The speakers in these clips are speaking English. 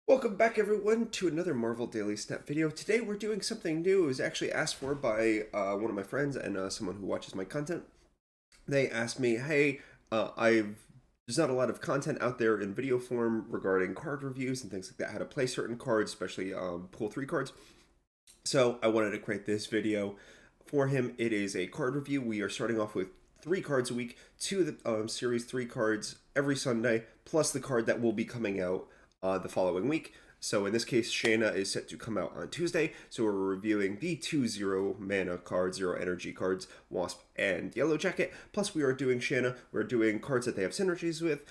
Welcome back everyone to another Marvel Daily Snap video. Today we're doing something new. It was actually asked for by one of my friends and someone who watches my content. They asked me, hey, there's not a lot of content out there in video form regarding card reviews and things like that, how to play certain cards, especially pool 3 cards. So I wanted to create this video for him. It is a card review. We are starting off with 3 cards a week, 2 of the series 3 cards every Sunday, plus the card that will be coming out the following week. So in this case, SHANNA is set to come out on Tuesday. So we're reviewing the 2 0 mana cards, 0 energy cards, Wasp and Yellow Jacket. Plus we are doing SHANNA. We're doing cards that they have synergies with,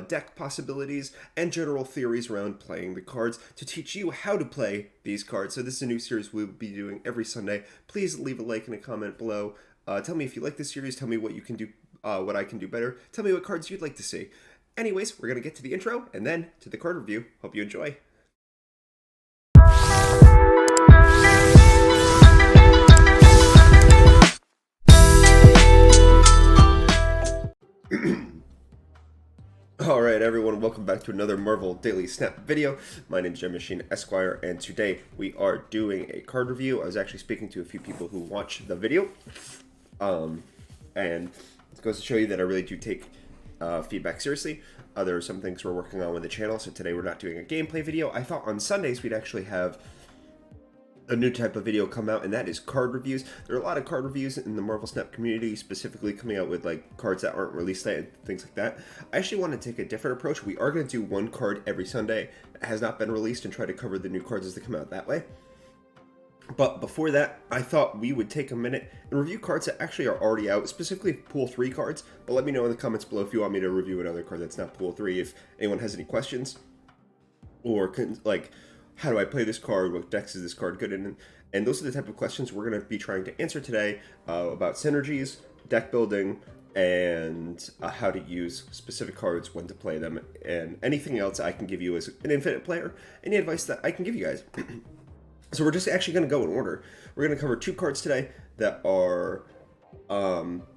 deck possibilities, and general theories around playing the cards to teach you how to play these cards. So this is a new series we'll be doing every Sunday. Please leave a like and a comment below. Tell me if you like this series. Tell me what you can do, what I can do better. Tell me what cards you'd like to see. Anyways, we're going to get to the intro and then to the card review. Hope you enjoy. Alright everyone, welcome back to another Marvel Daily Snap video. My name is Gem Machine Esquire, and today we are doing a card review. I was actually speaking to a few people who watch the video. And it goes to show you that I really do take feedback seriously. There are some things we're working on with the channel, so today we're not doing a gameplay video. I thought on Sundays we'd actually have a new type of video come out, and that is card reviews. There are a lot of card reviews in the Marvel Snap community, specifically coming out with like cards that aren't released yet and things like that. I actually want to take a different approach. We are going to do one card every Sunday that has not been released and try to cover the new cards as they come out that way. But before that, I thought we would take a minute and review cards that actually are already out, specifically Pool 3 cards. But let me know in the comments below if you want me to review another card that's not Pool 3, if anyone has any questions. Or, like, how do I play this card? What decks is this card good in? And those are the type of questions we're going to be trying to answer today about synergies, deck building, and how to use specific cards, when to play them, and anything else I can give you as an Infinite player, any advice that I can give you guys. So we're just actually going to go in order. We're going to cover 2 cards today that are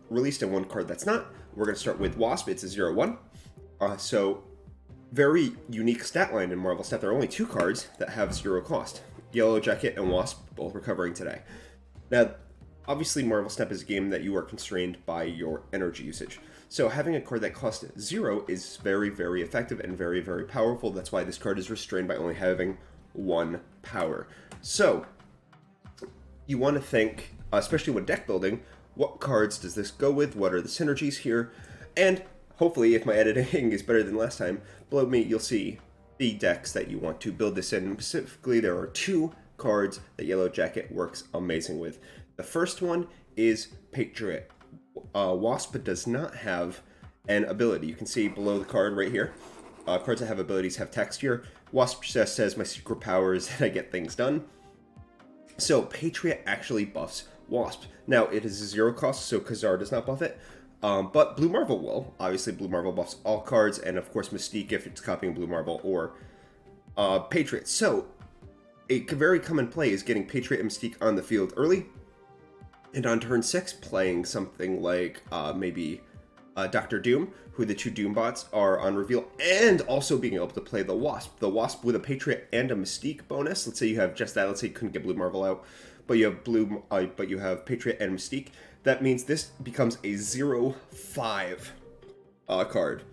released and 1 card that's not. We're going to start with Wasp. It's a 0/1. So very unique stat line in Marvel Snap. There are only 2 cards that have 0 cost. Yellow Jacket and Wasp, both recovering today. Now, obviously Marvel Snap is a game that you are constrained by your energy usage. So having a card that costs 0 is very, very effective and very, very powerful. That's why this card is restrained by only having 1 power. So, you want to think, especially when deck building, what cards does this go with? What are the synergies here? And hopefully, if my editing is better than last time, below me you'll see the decks that you want to build this in. Specifically, there are 2 cards that Yellow Jacket works amazing with. The first one is Patriot. Wasp does not have an ability. You can see below the card right here. Cards that have abilities have text here. Wasp just says my secret power is that I get things done. So Patriot actually buffs Wasp. Now it is a 0 cost, so Khazar does not buff it. But Blue Marvel will. Obviously Blue Marvel buffs all cards, and of course Mystique if it's copying Blue Marvel, or Patriot. So a very common play is getting Patriot and Mystique on the field early, and on turn 6 playing something like maybe Dr. Doom, who the 2 Doom bots are on reveal, and also being able to play the Wasp. The Wasp with a Patriot and a Mystique bonus. Let's say you have just that. Let's say you couldn't get Blue Marvel out, but you have Patriot and Mystique. That means this becomes a 0/5 card.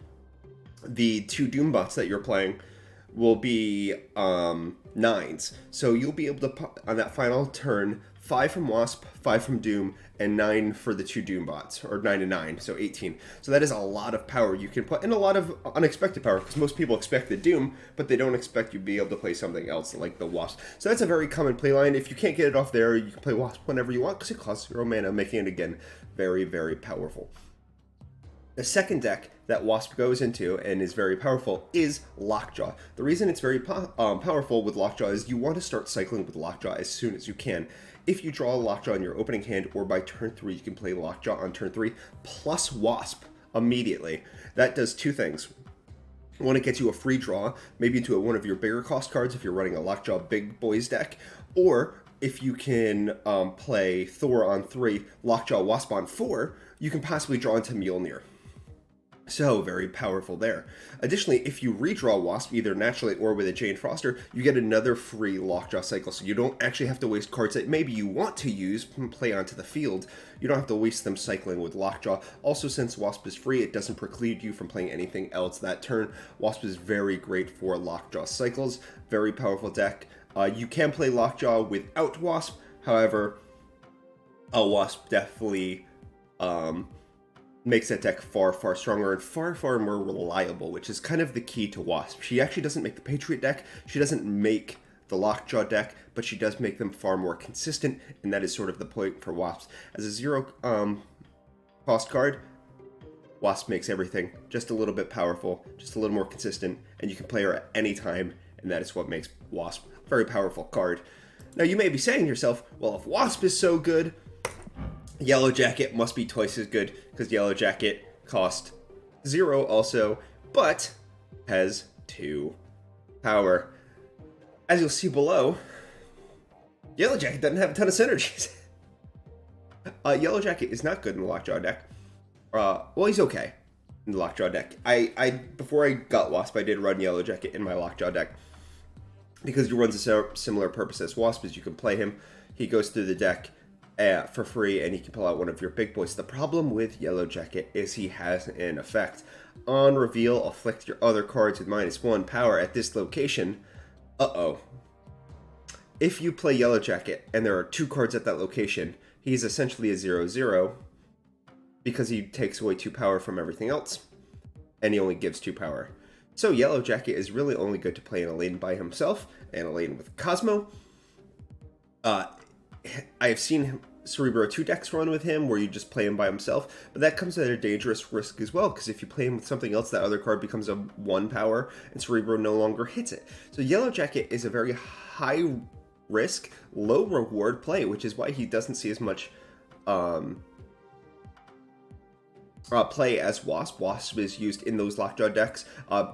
The 2 Doom bots that you're playing will be 9s. So you'll be able to, on that final turn, 5 from Wasp, 5 from Doom, and 9 for the 2 Doom bots, or 9 and 9, so 18. So that is a lot of power you can put, and a lot of unexpected power, because most people expect the Doom, but they don't expect you to be able to play something else like the Wasp. So that's a very common play line. If you can't get it off there, you can play Wasp whenever you want, because it costs 0 mana, making it, again, very, very powerful. The second deck that Wasp goes into and is very powerful is Lockjaw. The reason it's very powerful with Lockjaw is you want to start cycling with Lockjaw as soon as you can. If you draw a Lockjaw in your opening hand, or by turn 3, you can play Lockjaw on turn 3, plus Wasp immediately. That does 2 things. One, it gets you a free draw, maybe into one of your bigger cost cards if you're running a Lockjaw Big Boys deck, or if you can play Thor on 3, Lockjaw Wasp on 4, you can possibly draw into Mjolnir. So very powerful there. Additionally, if you redraw Wasp either naturally or with a Jane Foster, you get another free Lockjaw cycle. So you don't actually have to waste cards that maybe you want to use and play onto the field. You don't have to waste them cycling with Lockjaw. Also, since Wasp is free, it doesn't preclude you from playing anything else that turn. Wasp is very great for Lockjaw cycles. Very powerful deck. You can play Lockjaw without Wasp. However, a Wasp definitely makes that deck far, far stronger and far, far more reliable, which is kind of the key to Wasp. She actually doesn't make the Patriot deck, she doesn't make the Lockjaw deck, but she does make them far more consistent, and that is sort of the point for Wasps. As a 0 cost card, Wasp makes everything just a little bit powerful, just a little more consistent, and you can play her at any time, and that is what makes Wasp a very powerful card. Now you may be saying to yourself, well, if Wasp is so good, Yellow Jacket must be twice as good, because Yellow Jacket cost 0 also, but has 2 power. As you'll see below, Yellow Jacket doesn't have a ton of synergies. Yellow Jacket is not good in the Lockjaw deck. Well, he's okay in the Lockjaw deck. Before I got Wasp, I did run Yellow Jacket in my Lockjaw deck, because he runs a similar purpose as Wasp, as you can play him. He goes through the deck for free, and he can pull out one of your big boys. The problem with Yellow Jacket is he has an effect. On reveal, afflict your other cards with -1 power at this location. If you play Yellow Jacket and there are 2 cards at that location, he's essentially a 0/0 because he takes away 2 power from everything else, and he only gives 2 power. So Yellow Jacket is really only good to play in a lane by himself and a lane with Cosmo. I have seen Cerebro 2 decks run with him where you just play him by himself, but that comes at a dangerous risk as well, because if you play him with something else, that other card becomes a 1 power and Cerebro no longer hits it. So Yellow Jacket is a very high risk, low reward play, which is why he doesn't see as much play as Wasp. Wasp is used in those Lockjaw decks.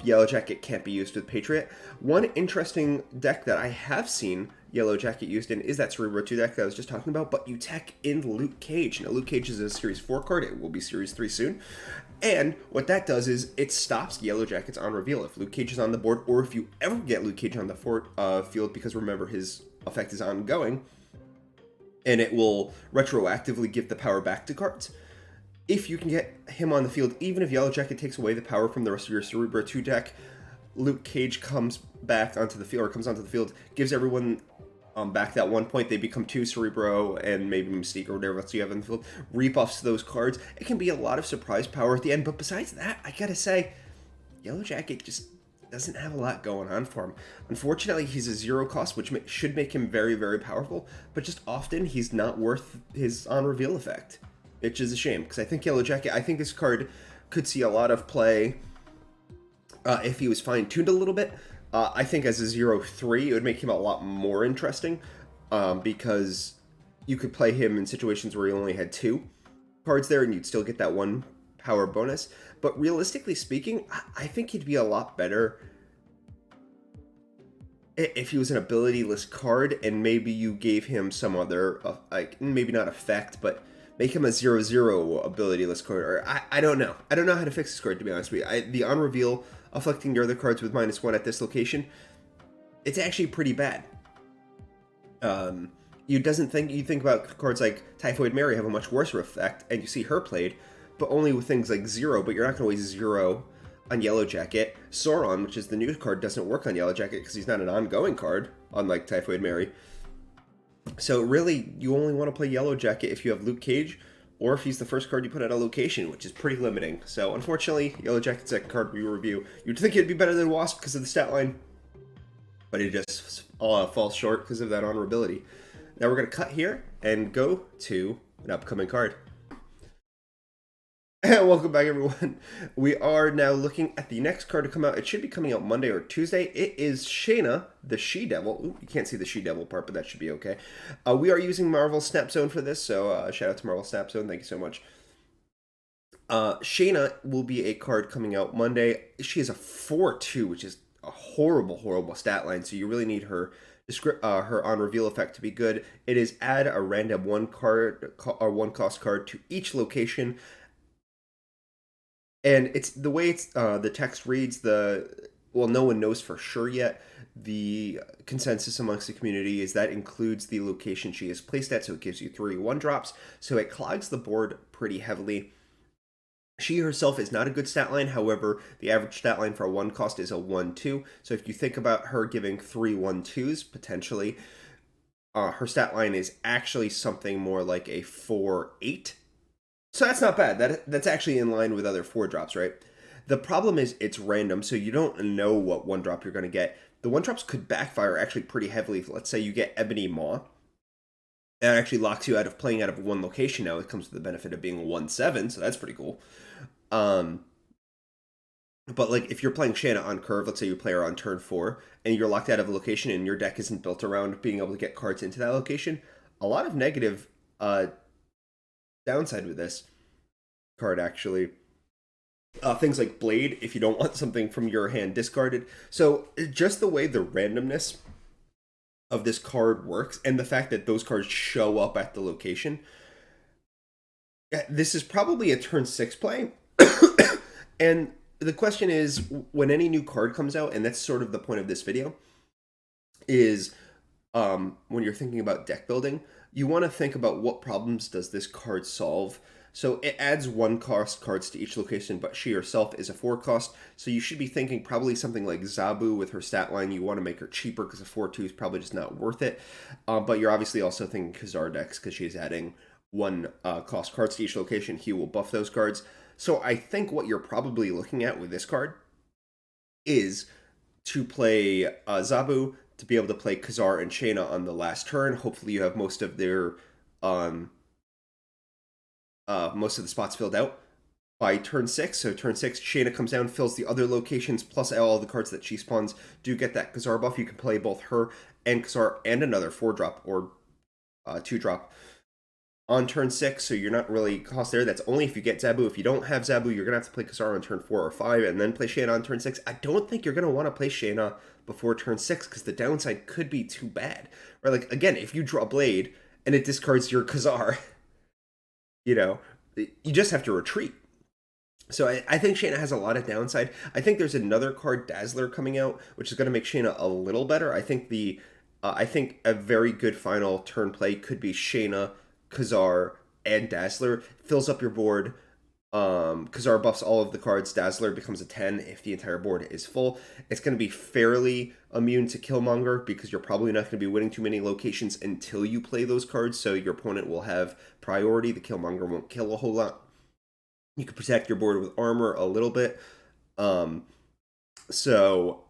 Yellow Jacket can't be used with Patriot. One interesting deck that I have seen Yellow Jacket used in is that Cerebro 2 deck that I was just talking about, but you tech in Luke Cage. Now, Luke Cage is a Series 4 card. It will be Series 3 soon. And what that does is it stops Yellow Jackets on reveal. If Luke Cage is on the board, or if you ever get Luke Cage on the field, because remember, his effect is ongoing, and it will retroactively give the power back to cards. If you can get him on the field, even if Yellow Jacket takes away the power from the rest of your Cerebro 2 deck, Luke Cage comes back onto the field, or comes onto the field, gives everyone back that 1 point. They become 2 Cerebro and maybe Mystique or whatever else you have in the field. Rebuffs those cards. It can be a lot of surprise power at the end, but besides that, I gotta say, Yellow Jacket just doesn't have a lot going on for him. Unfortunately, he's a 0 cost, which should make him very, very powerful, but just often he's not worth his on-reveal effect, which is a shame, because I think Yellow Jacket, I think this card could see a lot of play if he was fine-tuned a little bit. I think as a 0/3, it would make him a lot more interesting, because you could play him in situations where he only had 2 cards there, and you'd still get that 1 power bonus. But realistically speaking, I think he'd be a lot better if he was an ability-less card, and maybe you gave him some other, like, maybe not effect, but make him a 0/0 ability-less card. Or I don't know. I don't know how to fix this card, to be honest with you. The on-reveal, afflicting your other cards with -1 at this location, it's actually pretty bad. You think about cards like Typhoid Mary have a much worse effect, and you see her played, but only with things like 0, but you're not going to waste 0 on Yellow Jacket. Sauron, which is the new card, doesn't work on Yellow Jacket because he's not an ongoing card, unlike Typhoid Mary. So really, you only want to play Yellow Jacket if you have Luke Cage, or if he's the first card you put at a location, which is pretty limiting. So unfortunately, Yellow Jacket's a card we review. You'd think it'd be better than Wasp because of the stat line, but it just falls short because of that honorability. Now we're going to cut here and go to an upcoming card. And welcome back, everyone. We are now looking at the next card to come out. It should be coming out Monday or Tuesday. It is SHANNA, the She-Devil. Ooh, you can't see the She-Devil part, but that should be okay. We are using Marvel Snap Zone for this, so shout out to Marvel Snap Zone. Thank you so much. SHANNA will be a card coming out Monday. She is a 4/2, which is a horrible, horrible stat line, so you really need her on reveal effect to be good. It is add a random 1 cost card to each location. And it's the way it's the text reads. Well, no one knows for sure yet. The consensus amongst the community is that includes the location she is placed at, so it gives you 3 1-drops. So it clogs the board pretty heavily. She herself is not a good stat line. However, the average stat line for a 1 cost is a 1/2. So if you think about her giving 3 1/2s potentially, her stat line is actually something more like a 4/8. So that's not bad. That's actually in line with other 4-drops, right? The problem is it's random, so you don't know what 1-drop you're going to get. The 1-drops could backfire actually pretty heavily. Let's say you get Ebony Maw. That actually locks you out of playing out of one location now. It comes with the benefit of being 1/7, so that's pretty cool. But like if you're playing Shanna on curve, let's say you play her on turn 4, and you're locked out of a location and your deck isn't built around being able to get cards into that location, a lot of negative downside with this card actually. Things like Blade, if you don't want something from your hand discarded. So just the way the randomness of this card works, and the fact that those cards show up at the location, this is probably a turn 6 play. And the question is, when any new card comes out, and that's sort of the point of this video, is when you're thinking about deck building, you want to think about what problems does this card solve. So it adds 1-cost cards to each location, but she herself is a 4-cost. So you should be thinking probably something like Zabu with her stat line. You want to make her cheaper because a 4/2 is probably just not worth it. But you're obviously also thinking Khazar decks because she's adding 1-cost cards to each location. He will buff those cards. So I think what you're probably looking at with this card is to play Zabu, to be able to play Khazar and Shanna on the last turn. Hopefully you have most of their most of the spots filled out by turn 6. So turn 6, Shanna comes down, fills the other locations, plus all the cards that she spawns do get that Khazar buff. You can play both her and Khazar and another 4-drop or 2-drop on turn 6, so you're not really cost there. That's only if you get Zabu. If you don't have Zabu, you're going to have to play Khazar on turn 4 or 5 and then play Shanna on turn 6. I don't think you're going to want to play Shanna before turn 6 because the downside could be too bad. Right? Like, again, if you draw Blade and it discards your Khazar, you just have to retreat. So I think Shanna has a lot of downside. I think there's another card, Dazzler, coming out, which is going to make Shanna a little better. I think a very good final turn play could be Shanna, Khazar, and Dazzler. Fills up your board. Khazar buffs all of the cards. Dazzler becomes a 10 if the entire board is full. It's going to be fairly immune to Killmonger because you're probably not going to be winning too many locations until you play those cards, so your opponent will have priority. The Killmonger won't kill a whole lot. You can protect your board with armor a little bit. So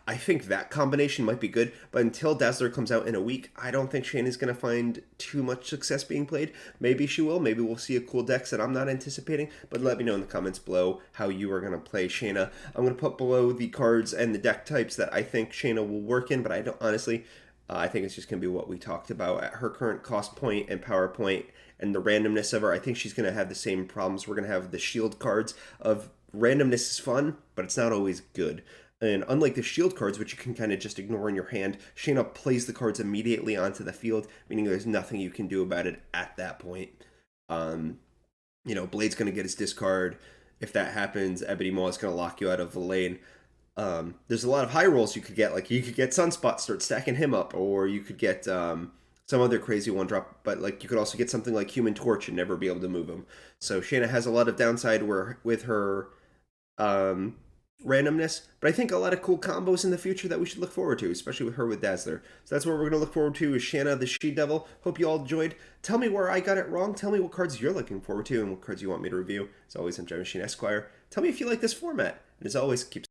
I think that combination might be good, but until Dazzler comes out in a week, I don't think Shanna's going to find too much success being played. Maybe she will. Maybe we'll see a cool deck that I'm not anticipating, but let me know in the comments below how you are going to play Shanna. I'm going to put below the cards and the deck types that I think Shanna will work in, but I don't honestly. I think it's just going to be what we talked about at her current cost point and power point and the randomness of her. I think she's going to have the same problems. We're going to have the shield cards of randomness is fun, but it's not always good. And unlike the shield cards, which you can kind of just ignore in your hand, Shanna plays the cards immediately onto the field, meaning there's nothing you can do about it at that point. Blade's going to get his discard. If that happens, Ebony Maw is going to lock you out of the lane. There's a lot of high rolls you could get. Like, you could get Sunspot, start stacking him up, or you could get some other crazy 1-drop, but like you could also get something like Human Torch and never be able to move him. So Shanna has a lot of downside with her randomness, but I think a lot of cool combos in the future that we should look forward to, especially with her with Dazzler. So that's what we're going to look forward to, is Shanna the She-Devil. Hope you all enjoyed. Tell me where I got it wrong. Tell me what cards you're looking forward to and what cards you want me to review. As always, I'm Jim Machine Esquire. Tell me if you like this format. And as always, keep